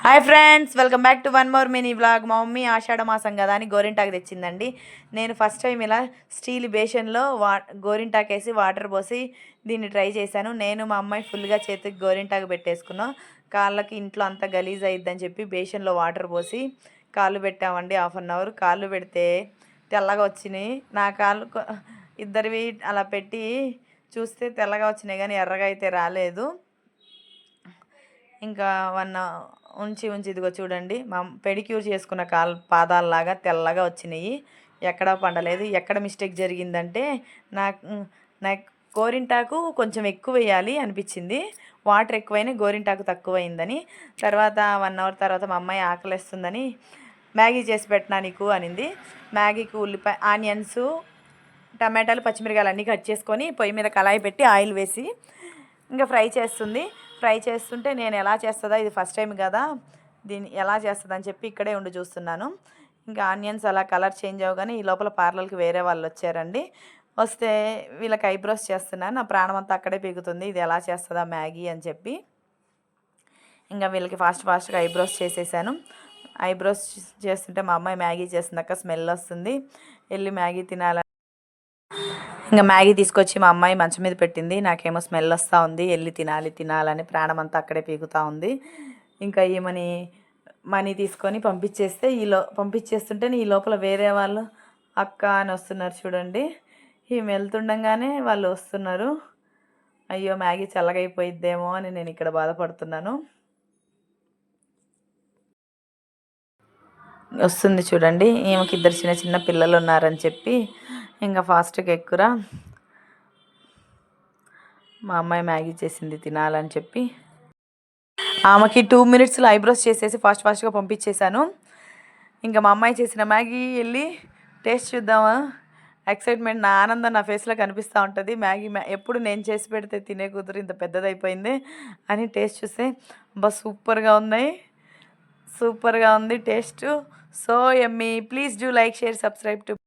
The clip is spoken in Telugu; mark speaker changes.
Speaker 1: Hi friends, welcome back to one more mini vlog. మా మమ్మీ ఆషాఢ మాసం కదా అని గోరింటాకు తెచ్చిందండి. నేను ఫస్ట్ టైం ఇలా స్టీల్ బేషన్లో గోరింటాకు వేసి వాటర్ పోసి దీన్ని ట్రై చేశాను. నేను మా అమ్మాయి ఫుల్గా చేతికి గోరింటాకు పెట్టేసుకున్నాం. కాళ్ళకి ఇంట్లో అంతా గలీజ్ అయిద్దని చెప్పి బేషన్లో వాటర్ పోసి కాళ్ళు పెట్టామండి. 1/2 అవర్ కాళ్ళు పెడితే తెల్లగా వచ్చినాయి. నా కాళ్ళు ఇద్దరివి అలా పెట్టి చూస్తే తెల్లగా వచ్చినాయి, కానీ ఎర్రగా అయితే రాలేదు. ఇంకా ఉంచి ఇదిగో చూడండి, మా పెడిక్యూర్ చేసుకున్న పాదాలలాగా తెల్లగా వచ్చినాయి. ఎక్కడా పండలేదు. ఎక్కడ మిస్టేక్ జరిగిందంటే నాకు గోరింటాకు కొంచెం ఎక్కువ వేయాలి అనిపించింది. వాటర్ ఎక్కువైనా గోరింటాకు తక్కువైందని. తర్వాత 1 అవర్ తర్వాత మా అమ్మాయి ఆకలిస్తుందని మ్యాగీ చేసి పెట్టినా నీకు అనింది. మ్యాగీకి ఉల్లిపాయ, ఆనియన్స్, టమాటాలు, పచ్చిమిరకాయలు అన్నీ కట్ చేసుకొని పొయ్యి మీద కళాయి పెట్టి ఆయిల్ వేసి ఇంకా ఫ్రై చేస్తుంటే నేను ఎలా చేస్తుందా, ఇది ఫస్ట్ టైం కదా, దీన్ని ఎలా చేస్తుందని చెప్పి ఇక్కడే ఉండి చూస్తున్నాను. ఇంకా ఆనియన్స్ అలా కలర్ చేంజ్ అవ్వగానే ఈ లోపల పార్లర్కి వేరే వాళ్ళు వచ్చారండి. వస్తే వీళ్ళకి ఐబ్రోస్ చేస్తున్నాను. నా ప్రాణం అంతా అక్కడే పీగుతుంది, ఇది ఎలా చేస్తుందా మ్యాగీ అని చెప్పి. ఇంకా వీళ్ళకి ఫాస్ట్గా ఐబ్రోస్ చేసేసాను. ఐబ్రోస్ చేస్తుంటే మా అమ్మాయి మ్యాగీ చేస్తుందాక స్మెల్ వస్తుంది, వెళ్ళి మ్యాగీ తినాలని ఇంకా మ్యాగీ తీసుకొచ్చి మా అమ్మాయి మంచం మీద పెట్టింది. నాకేమో స్మెల్ వస్తూ ఉంది, వెళ్ళి తినాలని ప్రాణం అంతా అక్కడే పీగుతూ ఉంది. ఇంకా మనీ తీసుకొని పంపించేస్తుంటే ఈ లోపల వేరే వాళ్ళు అక్క అని వస్తున్నారు చూడండి. ఈమె వెళ్తుండగానే వాళ్ళు వస్తున్నారు. అయ్యో మ్యాగీ చల్లగైపోయిద్దేమో అని నేను ఇక్కడ బాధపడుతున్నాను. వస్తుంది చూడండి. ఈమెకి 2 చిన్న పిల్లలు ఉన్నారని చెప్పి ఇంకా ఫాస్ట్గా ఎక్కురా మా అమ్మాయి మ్యాగీ చేసింది తినాలని చెప్పి ఆమెకి 2 మినిట్స్లో ఐబ్రోస్ చేసేసి ఫాస్ట్గా పంపించేశాను. ఇంకా మా అమ్మాయి చేసిన మ్యాగీ వెళ్ళి టేస్ట్ చూద్దామా, ఎక్సైట్మెంట్, నా ఆనందం నా ఫేస్లో కనిపిస్తూ ఉంటుంది. ఎప్పుడు నేను చేసి పెడితే తినే కూతురు ఇంత పెద్దదైపోయింది అని టేస్ట్ చూస్తే సూపర్గా ఉంది taste. So yummy. Please do like, share, subscribe to